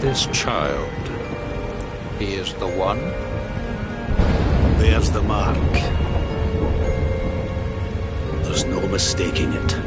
this child. He is the one? There's the mark. There's no mistaking it.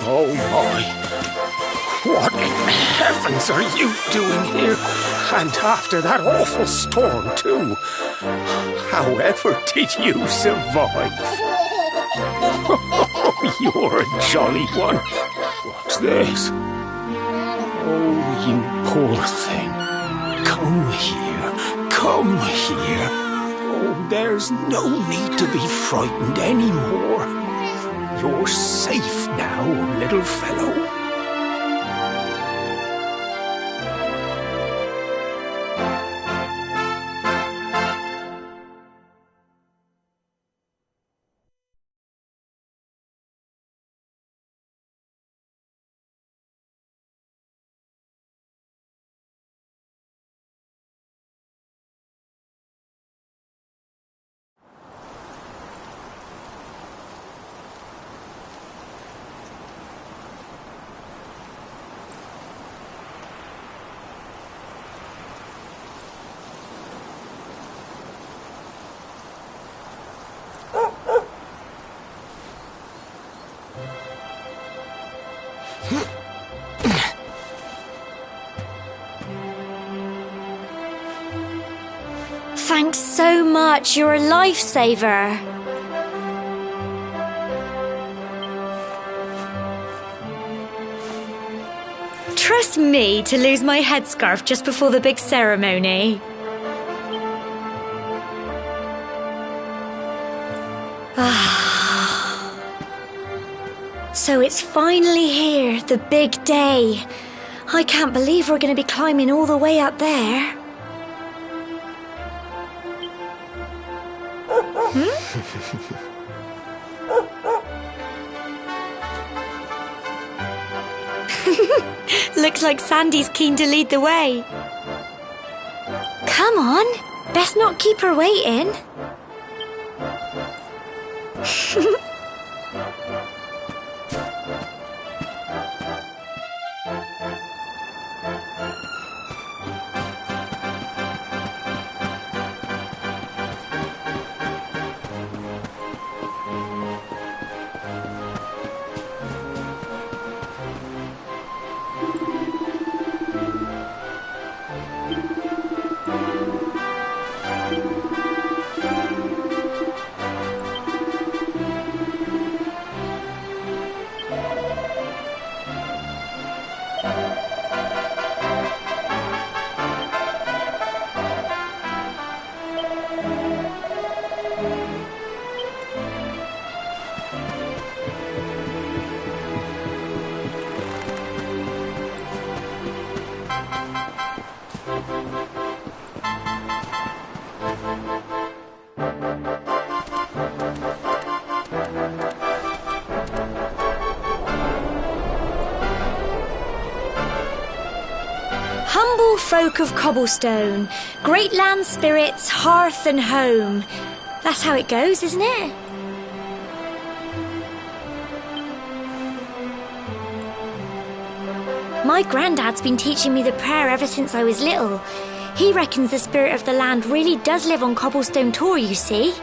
Oh my! What in heavens are you doing here? And after that awful storm, too. However did you survive? Oh, you're a jolly one. What's this? Oh, you poor thing. Come here. Come here. Oh, there's no need to be frightened anymore. You're safe now, little fellow. Thanks so much, you're a lifesaver. Trust me to lose my headscarf just before the big ceremony. So it's finally here, the big day. I can't believe we're going to be climbing all the way up there. Looks like Sandy's keen to lead the way. Come on, best not keep her waiting. folk of Cobblestone, great land spirits, hearth and home. That's how it goes, isn't it? My granddad's been teaching me the prayer ever since I was little. He reckons the spirit of the land really does live on Cobblestone Tor, you see.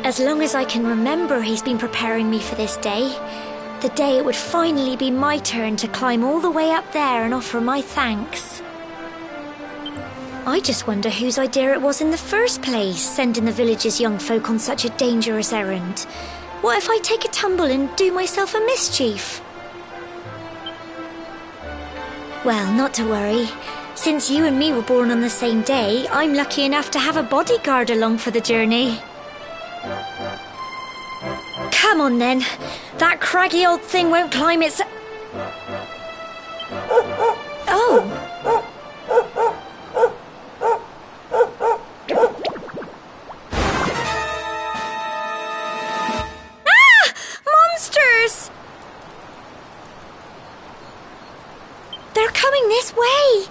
As long as I can remember, he's been preparing me for this day. The day it would finally be my turn to climb all the way up there and offer my thanks. I just wonder whose idea it was in the first place, sending the village's young folk on such a dangerous errand. What if I take a tumble and do myself a mischief? Well, not to worry. Since you and me were born on the same day, I'm lucky enough to have a bodyguard along for the journey. Come on then. That craggy old thing won't climb its... Oh! Ah! Monsters! They're coming this way!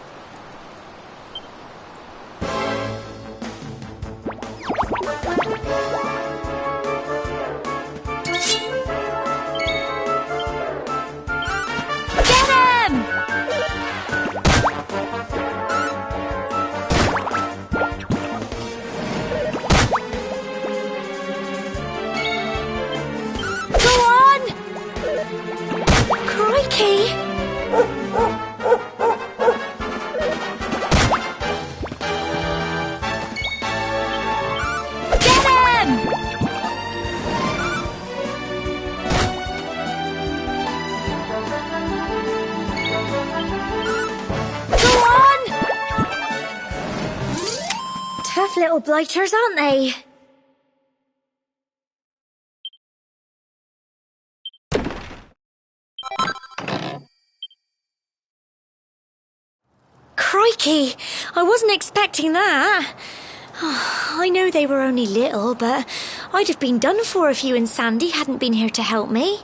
Tough little blighters, aren't they? Crikey! I wasn't expecting that. I know they were only little, but I'd have been done for if you and Sandy hadn't been here to help me.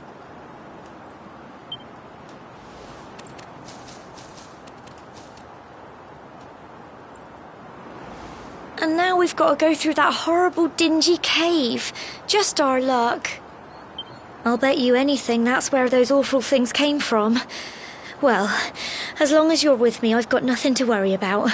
And now we've got to go through that horrible dingy cave. Just our luck. I'll bet you anything that's where those awful things came from. Well, as long as you're with me, I've got nothing to worry about.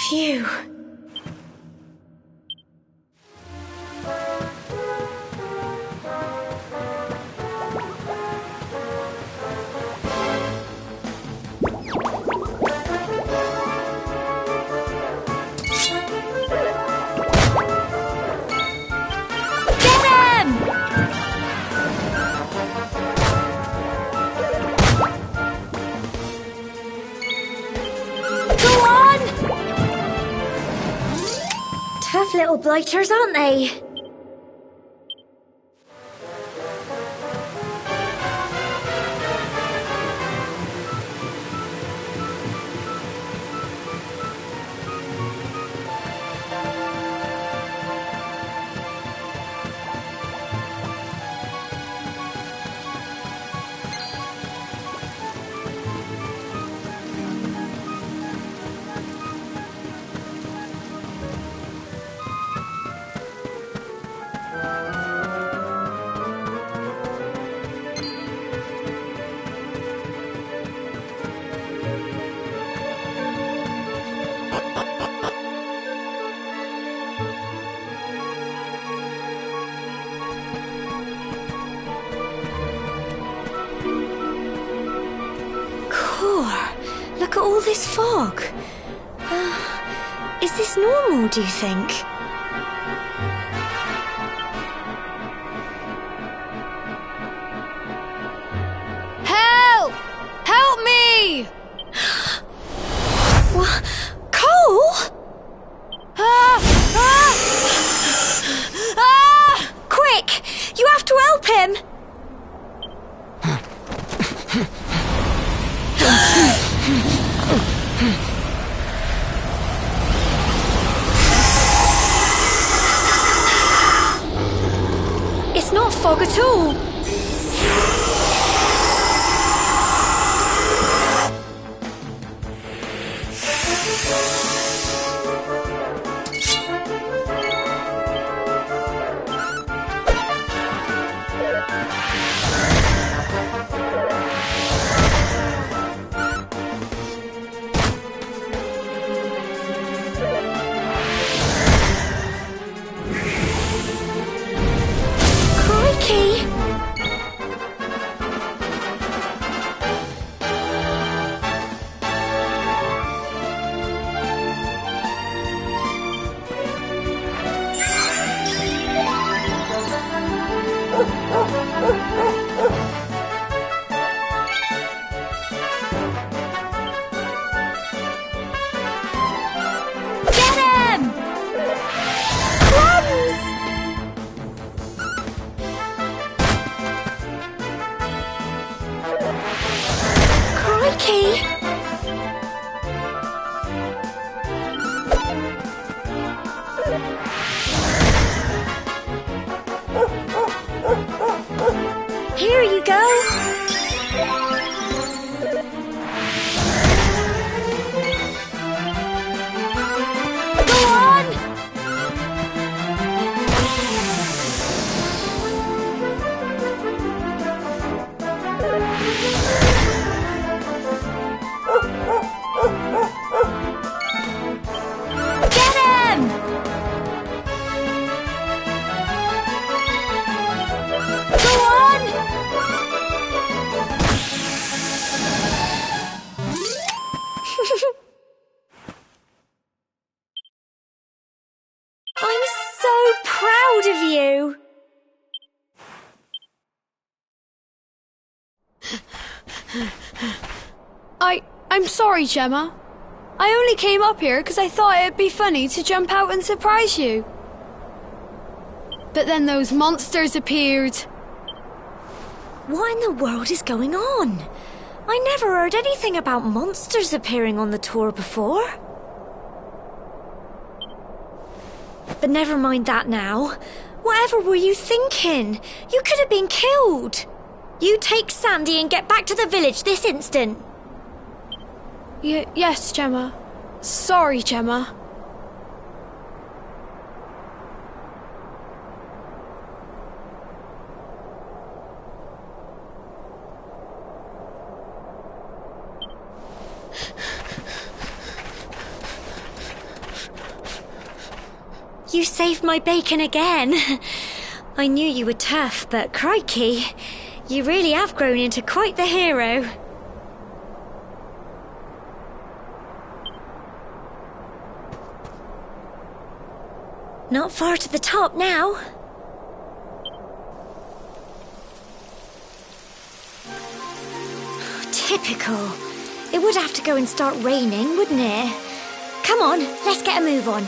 Phew. Tough little blighters, aren't they? at all this fog. Is this normal, do you think? Help! Help me! What? Cole? Ah! Ah! Ah! Quick! You have to help him! It's not fog at all. Crikey! Get him! Crumbs! Crikey! Here you go. Go on! Get him! Go on! I'm so proud of you. I'm sorry, Gemma. I only came up here because I thought it'd be funny to jump out and surprise you. But then those monsters appeared. What in the world is going on? I never heard anything about monsters appearing on the tour before. But never mind that now. Whatever were you thinking? You could have been killed. You take Sandy and get back to the village this instant. Yes, Gemma. Sorry, Gemma. You saved my bacon again. I knew you were tough, but crikey, you really have grown into quite the hero. Not far to the top now. Typical. It would have to go and start raining, wouldn't it? Come on, let's get a move on.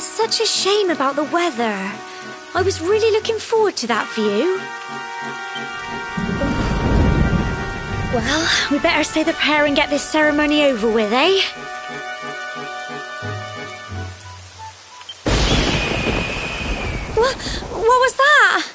It's such a shame about the weather. I was really looking forward to that view. Well, we better say the prayer and get this ceremony over with, eh? What was that?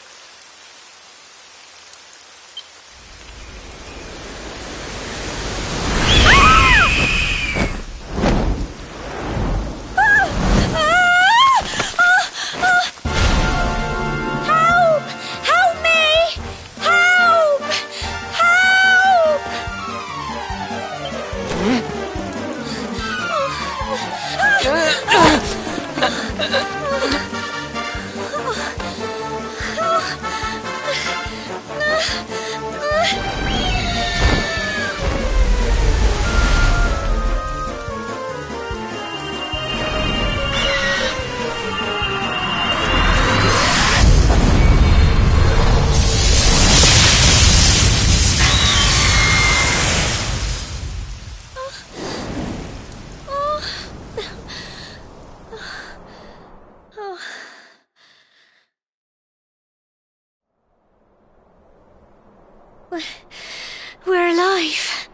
We're alive.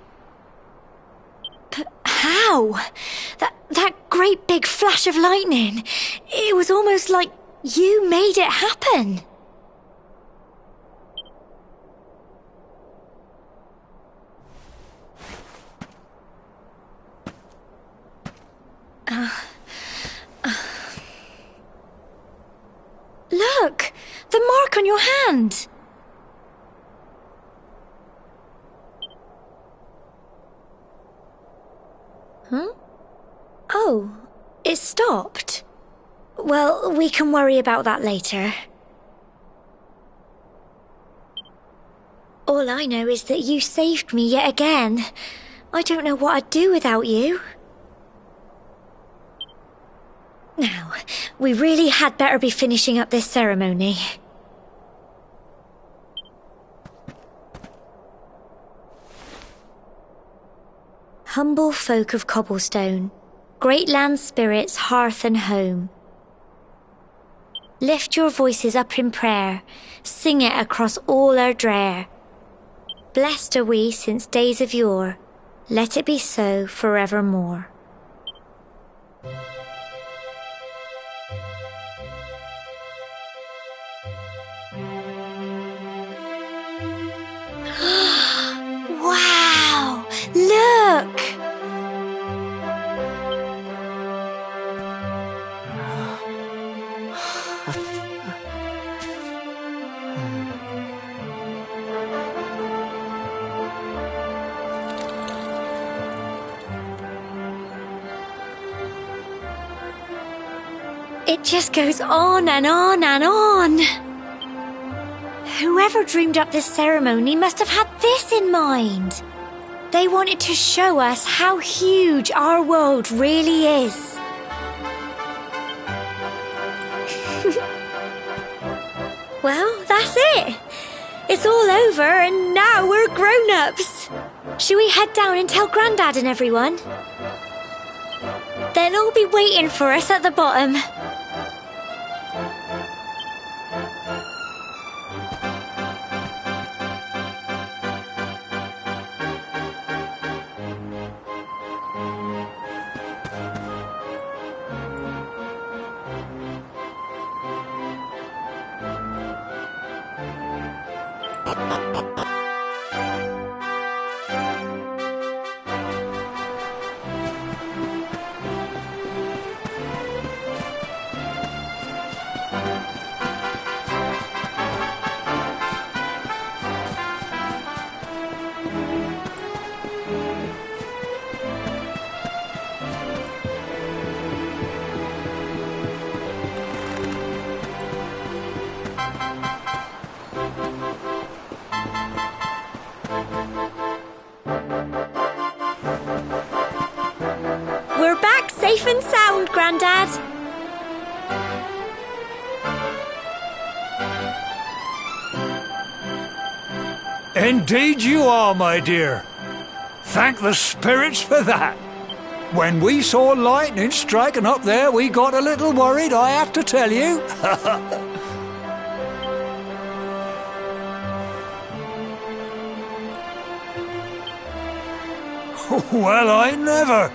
But how? That great big flash of lightning. It was almost like you made it happen. Look! The mark on your hand! Huh? Oh, it stopped. Well, we can worry about that later. All I know is that you saved me yet again. I don't know what I'd do without you. Now, we really had better be finishing up this ceremony. Humble folk of Cobblestone, great land spirits, hearth and home. Lift your voices up in prayer, sing it across all our drear. Blessed are we since days of yore, let it be so forevermore. Wow! Look! It just goes on and on and on. Whoever dreamed up this ceremony must have had this in mind. They wanted to show us how huge our world really is. Well, that's it. It's all over and now we're grown-ups. Shall we head down and tell Grandad and everyone? They'll all be waiting for us at the bottom. We're back safe and sound, Grandad. Indeed you are, my dear. Thank the spirits for that. When we saw lightning striking up there, we got a little worried, I have to tell you. Well, I never.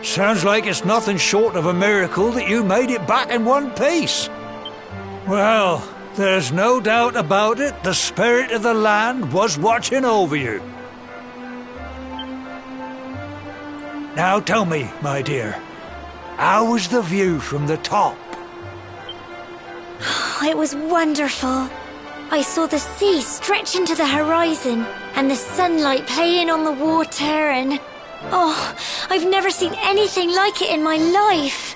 Sounds like it's nothing short of a miracle that you made it back in one piece. Well, there's no doubt about it, the spirit of the land was watching over you. Now tell me, my dear, how was the view from the top? It was wonderful. I saw the sea stretch into the horizon and the sunlight playing on the water and... Oh, I've never seen anything like it in my life.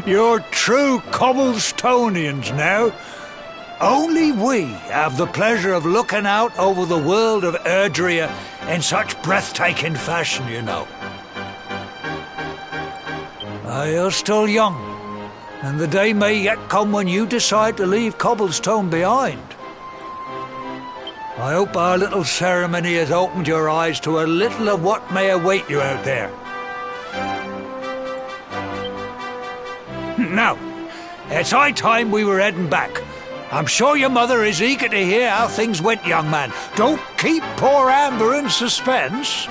You're true Cobblestonians now. Only we have the pleasure of looking out over the world of Erdrea in such breathtaking fashion, you know. You're still young, and the day may yet come when you decide to leave Cobblestone behind. I hope our little ceremony has opened your eyes to a little of what may await you out there. Now, it's high time we were heading back. I'm sure your mother is eager to hear how things went, young man. Don't keep poor Amber in suspense.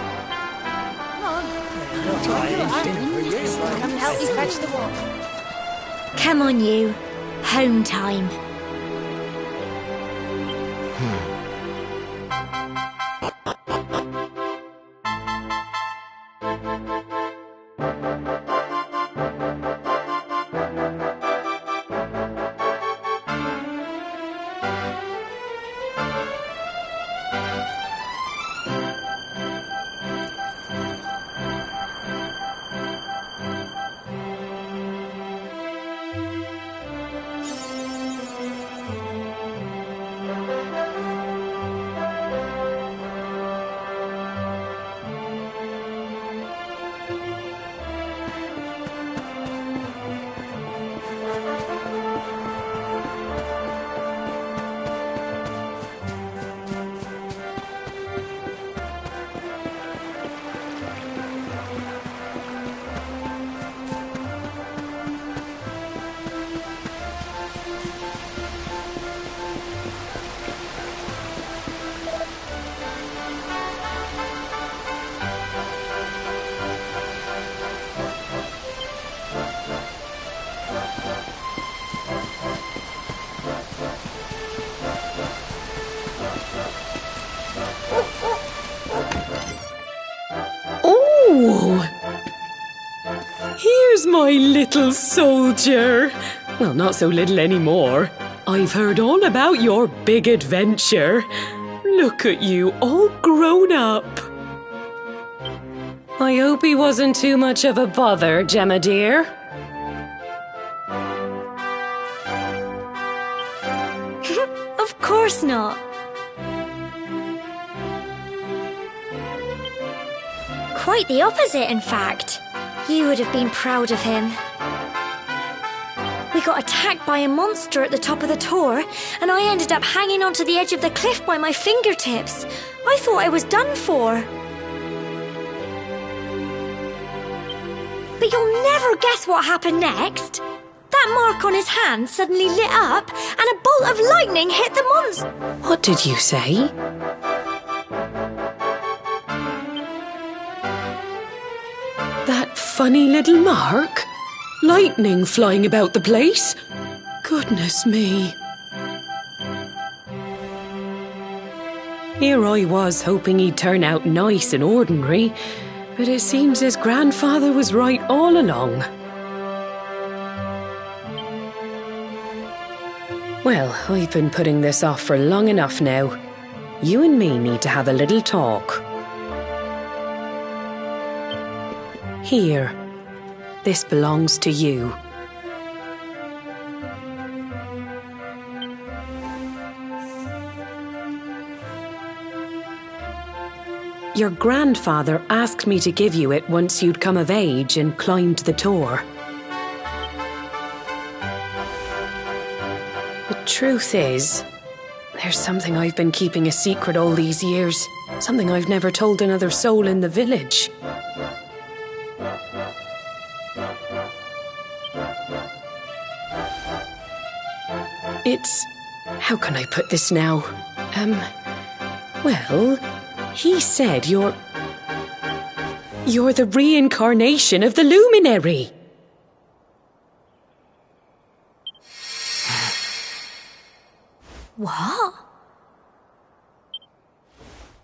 Help me fetch the water. Come on, you. Home time. Here's my little soldier. Well, not so little anymore. I've heard all about your big adventure. Look at you, all grown up. I hope he wasn't too much of a bother, Gemma dear. Of course not. Quite the opposite, in fact. You would have been proud of him. We got attacked by a monster at the top of the Tor, and I ended up hanging onto the edge of the cliff by my fingertips. I thought I was done for. But you'll never guess what happened next. That mark on his hand suddenly lit up, and a bolt of lightning hit the monster. What did you say? That funny little mark? Lightning flying about the place? Goodness me. Here I was hoping he'd turn out nice and ordinary, but it seems his grandfather was right all along. Well, I've been putting this off for long enough now. You and me need to have a little talk. Here, this belongs to you. Your grandfather asked me to give you it once you'd come of age and climbed the Tor. The truth is, There's something I've been keeping a secret all these years. Something I've never told another soul in the village. It's... how can I put this now? Well, he said you're the reincarnation of the Luminary. What?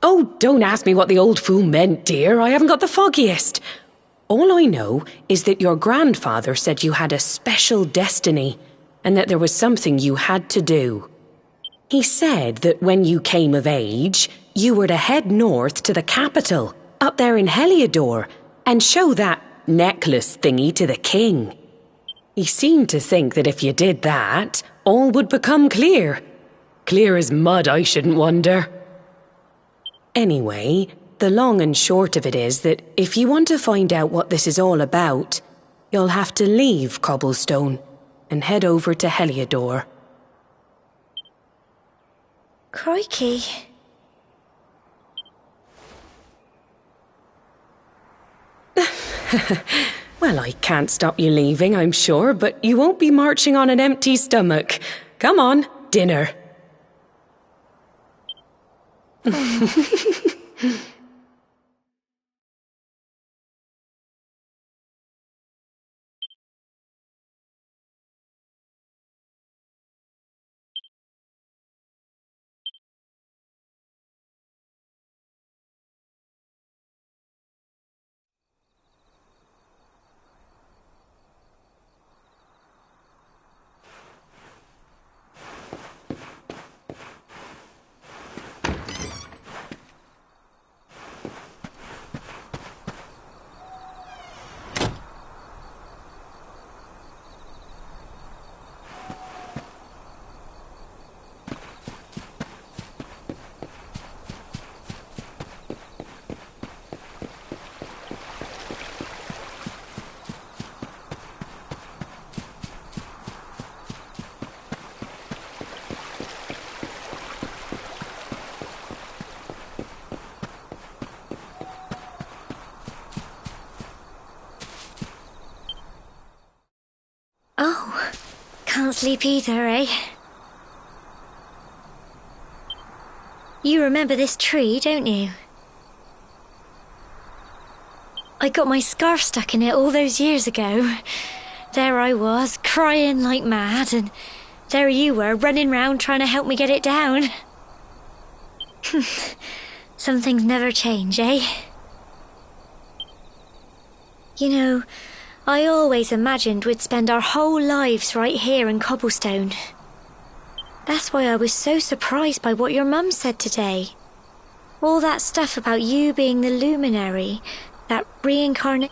Oh, don't ask me what the old fool meant, dear. I haven't got the foggiest. All I know is that your grandfather said you had a special destiny and that there was something you had to do. He said that when you came of age, you were to head north to the capital, up there in Heliodor, and show that necklace thingy to the king. He seemed to think that if you did that, all would become clear. Clear as mud, I shouldn't wonder. Anyway, the long and short of it is that if you want to find out what this is all about, you'll have to leave Cobblestone and head over to Heliodor. Crikey. Well, I can't stop you leaving, I'm sure, but you won't be marching on an empty stomach. Come on, dinner. Oh, can't sleep either, eh? You remember this tree, don't you? I got my scarf stuck in it all those years ago. There I was, crying like mad, and there you were, running round trying to help me get it down. Some things never change, eh? You know, I always imagined we'd spend our whole lives right here in Cobblestone. That's why I was so surprised by what your mum said today. All that stuff about you being the Luminary, that reincarnate...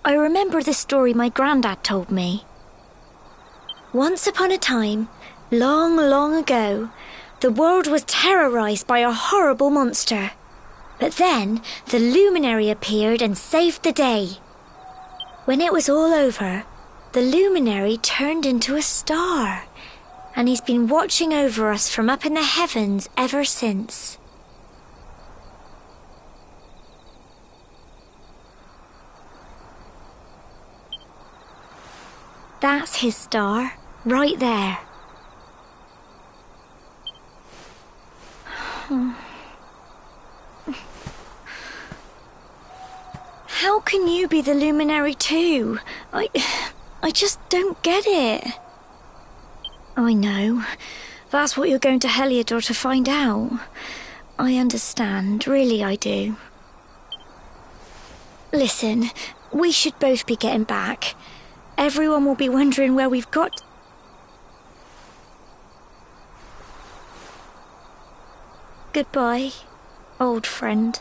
I remember the story my granddad told me. Once upon a time, long, long ago, the world was terrorized by a horrible monster. But then, the Luminary appeared and saved the day. When it was all over, the Luminary turned into a star, and he's been watching over us from up in the heavens ever since. That's his star, right there. How can you be the Luminary too? I just don't get it. I know. That's what you're going to Heliodor to find out. I understand, really I do. Listen, we should both be getting back. Everyone will be wondering where we've got... Goodbye, old friend.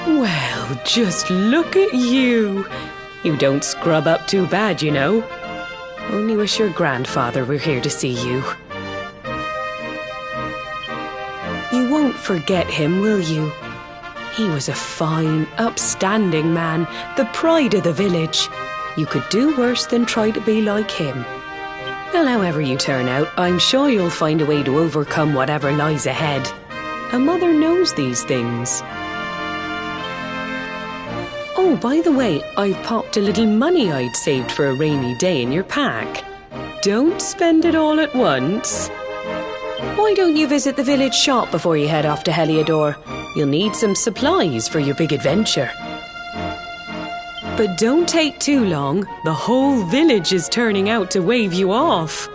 Well, just look at you. You don't scrub up too bad, you know. Only wish your grandfather were here to see you. You won't forget him, will you? He was a fine, upstanding man, the pride of the village. You could do worse than try to be like him. Well, however you turn out, I'm sure you'll find a way to overcome whatever lies ahead. A mother knows these things. Oh, by the way, I've popped a little money I'd saved for a rainy day in your pack. Don't spend it all at once. Why don't you visit the village shop before you head off to Heliodor? You'll need some supplies for your big adventure. But don't take too long. The whole village is turning out to wave you off.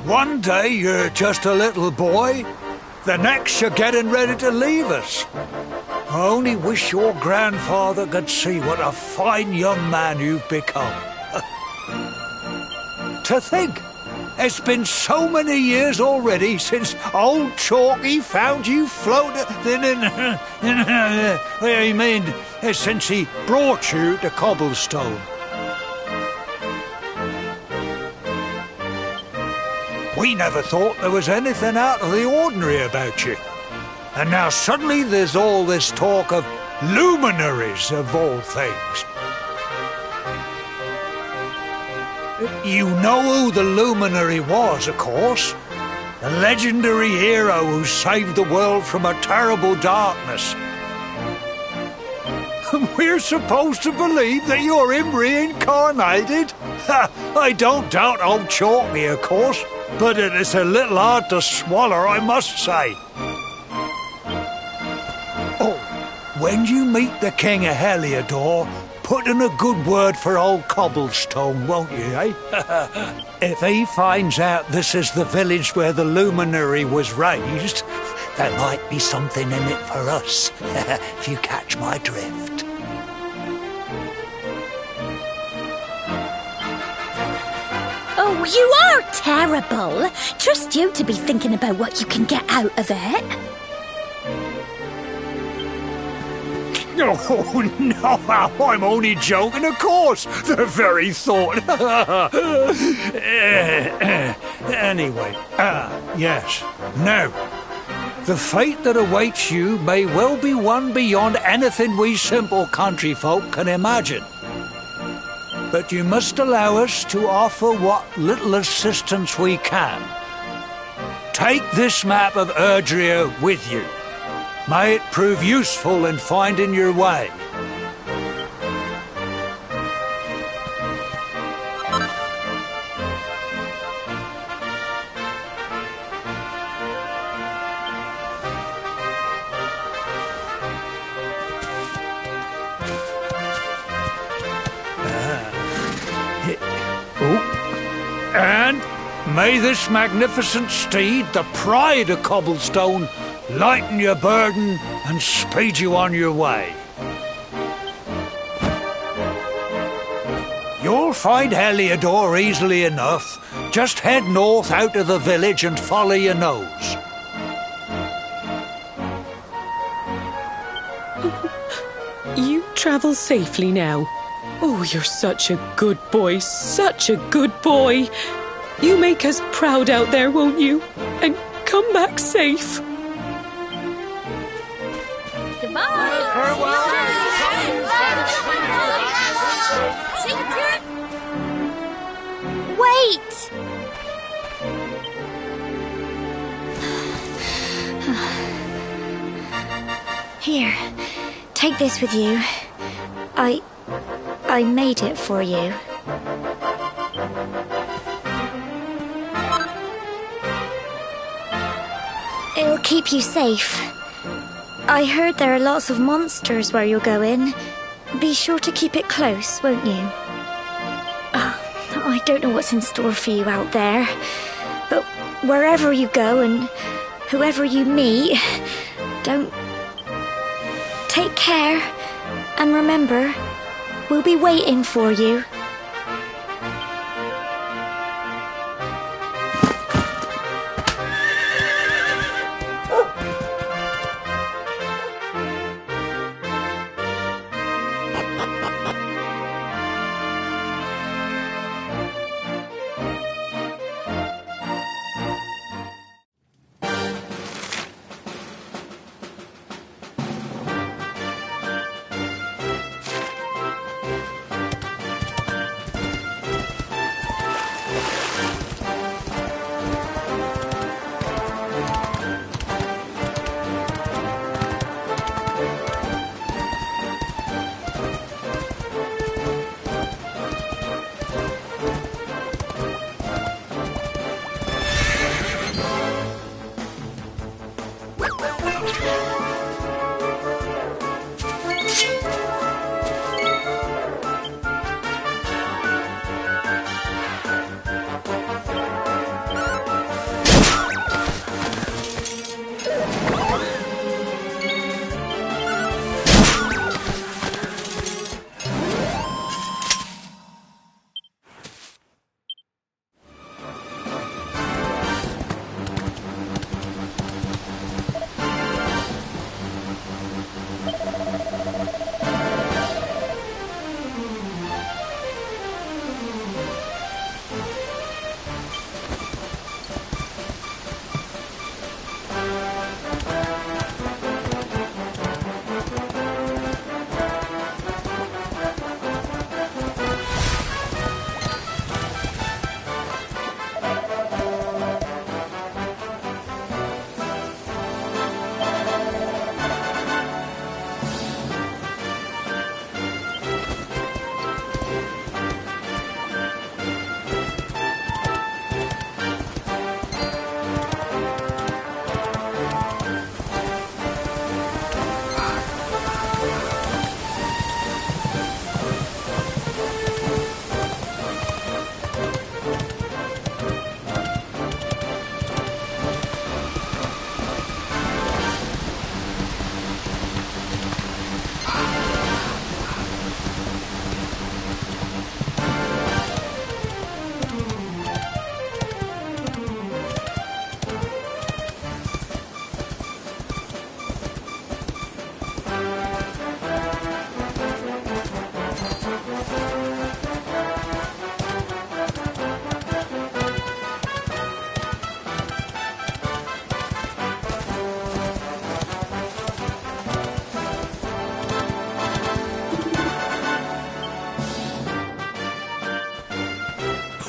One day you're just a little boy, the next you're getting ready to leave us. I only wish your grandfather could see what a fine young man you've become. To think, it's been so many years already since old Chalky found you floating. I mean, since he brought you to Cobblestone. We never thought there was anything out of the ordinary about you. And now suddenly there's all this talk of luminaries of all things. You know who the luminary was, of course. The legendary hero who saved the world from a terrible darkness. We're supposed to believe that you're him reincarnated? I don't doubt old Chalky, of course, but it is a little hard to swallow, I must say. Oh, when you meet the King of Heliodor, put in a good word for old Cobblestone, won't you, eh? If he finds out this is the village where the luminary was raised, there might be something in it for us, if you catch my drift. Oh, you are terrible. Trust you to be thinking about what you can get out of it. Oh, no, I'm only joking, of course. The very thought. Anyway, yes. Now, the fate that awaits you may well be one beyond anything we simple country folk can imagine. But you must allow us to offer what little assistance we can. Take this map of Erdrea with you. May it prove useful in finding your way. And may this magnificent steed, the pride of Cobblestone, lighten your burden and speed you on your way. You'll find Heliodor easily enough. Just head north out of the village and follow your nose. You travel safely now. Oh, you're such a good boy, such a good boy. You make us proud out there, won't you? And come back safe. Wait! Here, take this with you. I made it for you. It'll keep you safe. I heard there are lots of monsters where you're going. Be sure to keep it close, won't you? I don't know what's in store for you out there, but wherever you go and whoever you meet, don't... Take care, and remember, we'll be waiting for you.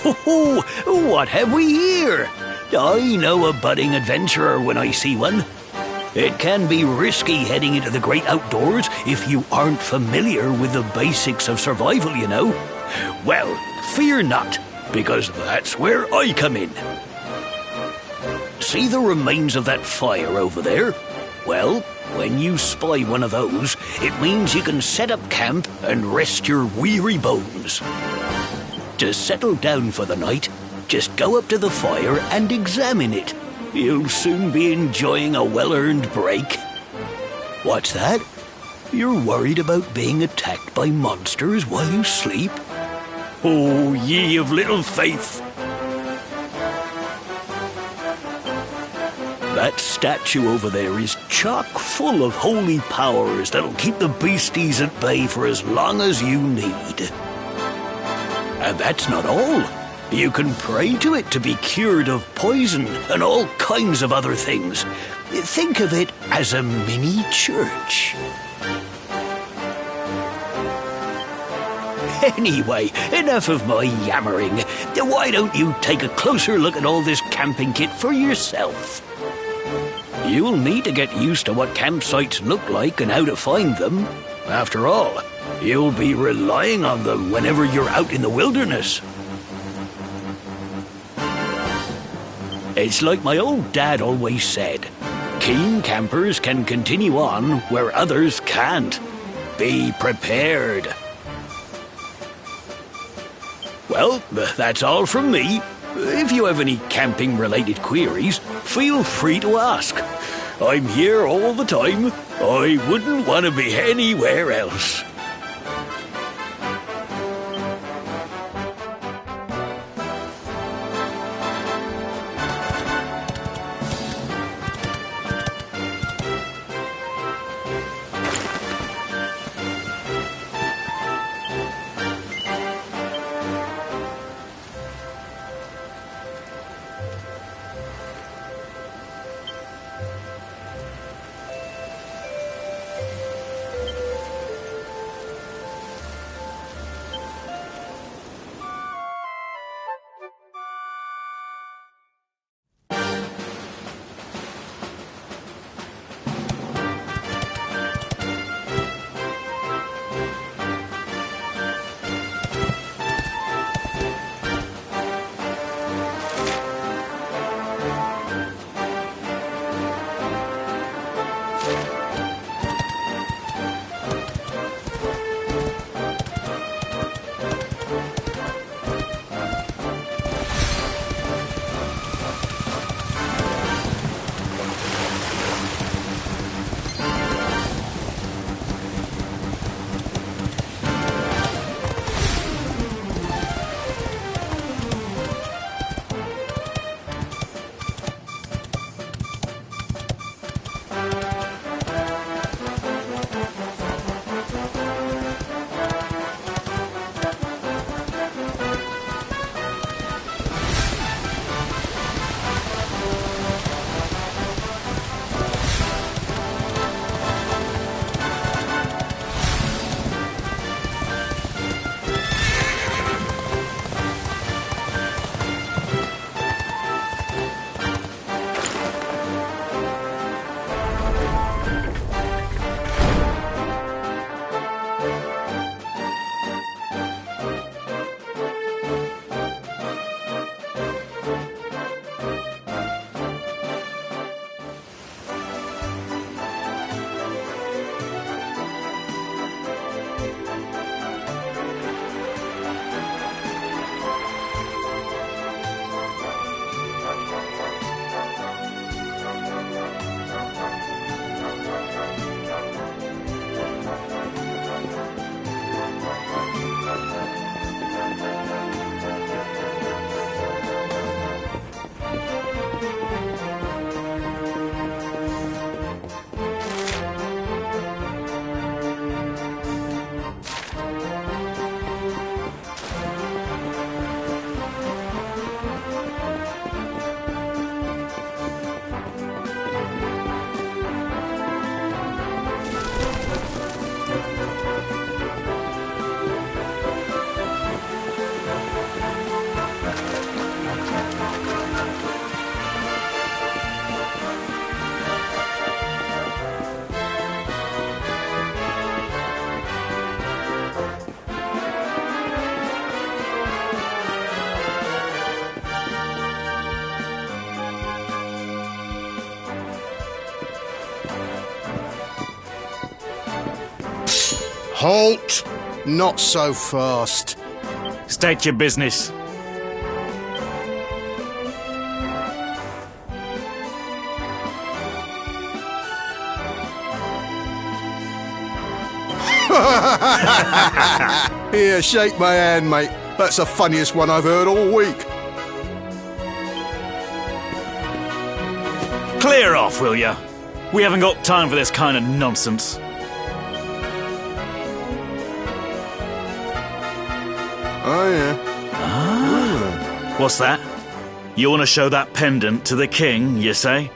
Ho, what have we here? I know a budding adventurer when I see one. It can be risky heading into the great outdoors if you aren't familiar with the basics of survival, you know. Well, fear not, because that's where I come in. See the remains of that fire over there? Well, when you spy one of those, it means you can set up camp and rest your weary bones. To settle down for the night, just go up to the fire and examine it. You'll soon be enjoying a well-earned break. What's that? You're worried about being attacked by monsters while you sleep? Oh, ye of little faith! That statue over there is chock full of holy powers that'll keep the beasties at bay for as long as you need. And that's not all. You can pray to it to be cured of poison and all kinds of other things. Think of it as a mini church. Anyway, enough of my yammering. Why don't you take a closer look at all this camping kit for yourself? You'll need to get used to what campsites look like and how to find them. After all, you'll be relying on them whenever you're out in the wilderness. It's like my old dad always said, keen campers can continue on where others can't. Be prepared. Well, that's all from me. If you have any camping-related queries, feel free to ask. I'm here all the time. I wouldn't want to be anywhere else. Halt! Not so fast. State your business. Here, shake my hand, mate. That's the funniest one I've heard all week. Clear off, will ya? We haven't got time for this kind of nonsense. Oh, yeah. What's that? You want to show that pendant to the king, you say?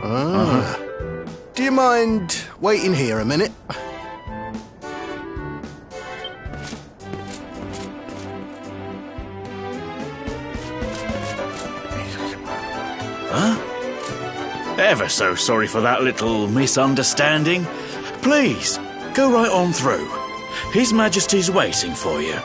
Do you mind waiting here a minute? Ever so sorry for that little misunderstanding. Please, go right on through. His Majesty's waiting for you.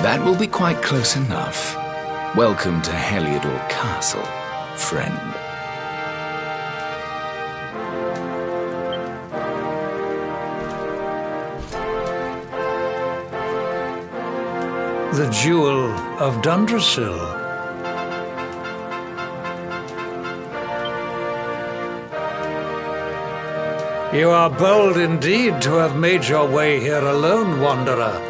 That will be quite close enough. Welcome to Heliodor Castle, friend. The Jewel of Dundrasil. You are bold indeed to have made your way here alone, Wanderer.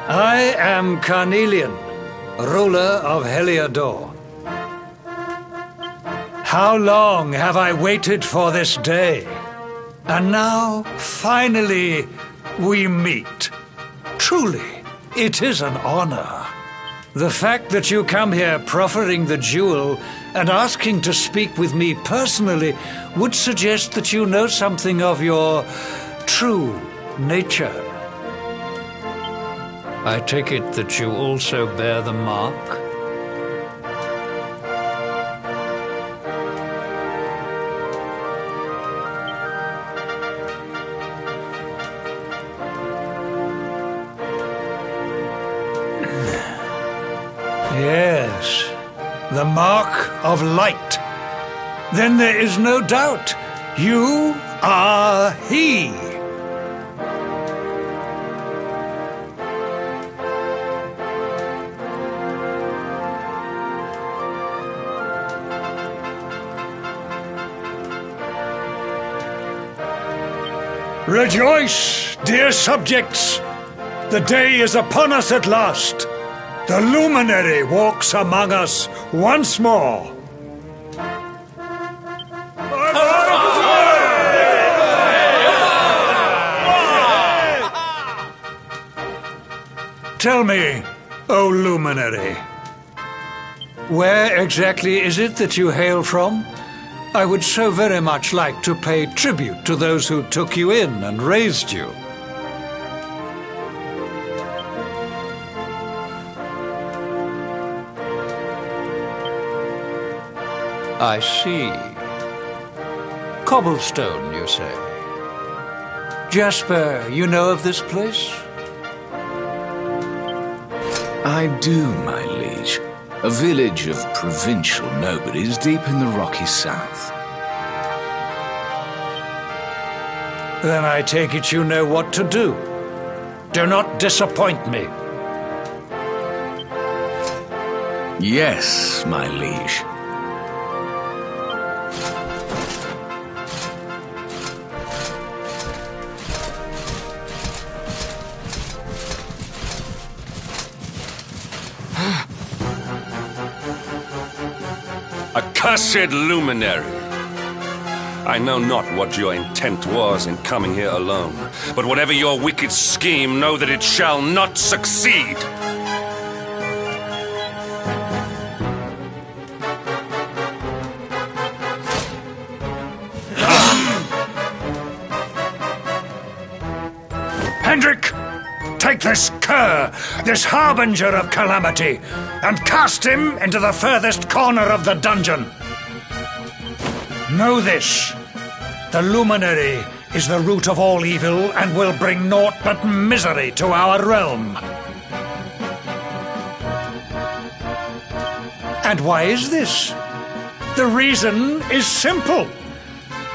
I am Carnelian, ruler of Heliodor. How long have I waited for this day? And now, finally, we meet. Truly, it is an honor. The fact that you come here proffering the jewel and asking to speak with me personally would suggest that you know something of your true nature. I take it that you also bear the mark? Yes, the mark of light. Then there is no doubt. You are he. Rejoice, dear subjects! The day is upon us at last. The luminary walks among us once more. Tell me, O Luminary, where exactly is it that you hail from? I would so very much like to pay tribute to those who took you in and raised you. I see. Cobblestone, you say? Jasper, you know of this place? I do, my liege. A village of provincial nobodies deep in the rocky south. Then I take it you know what to do. Do not disappoint me. Yes, my liege. Accursed luminary! I know not what your intent was in coming here alone, but whatever your wicked scheme, know that it shall not succeed! Hendrik! Take this cur, this harbinger of calamity, and cast him into the furthest corner of the dungeon. Know this. The Luminary is the root of all evil and will bring naught but misery to our realm. And why is this? The reason is simple.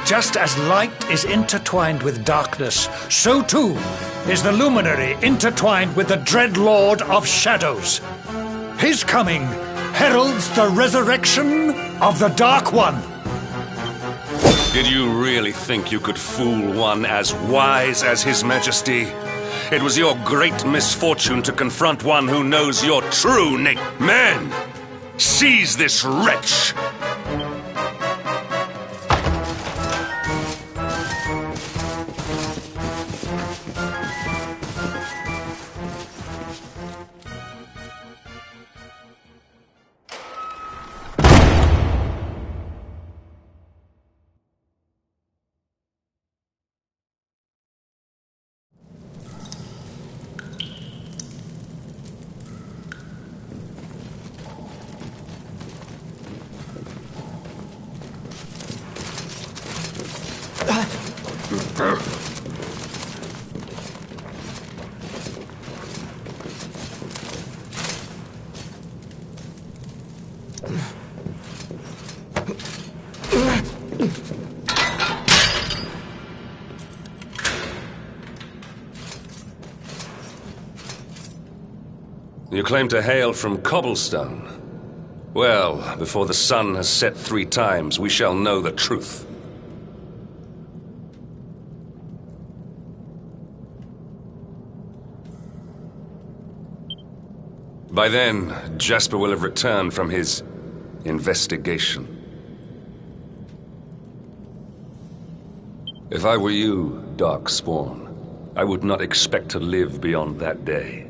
Just as light is intertwined with darkness, so too is the Luminary intertwined with the dread Lord of Shadows. His coming heralds the resurrection of the Dark One. Did you really think you could fool one as wise as His Majesty? It was your great misfortune to confront one who knows your true name. Men, seize this wretch! You claim to hail from Cobblestone. Well, before the sun has set 3 times, we shall know the truth. By then, Jasper will have returned from his investigation. If I were you, Darkspawn, I would not expect to live beyond that day.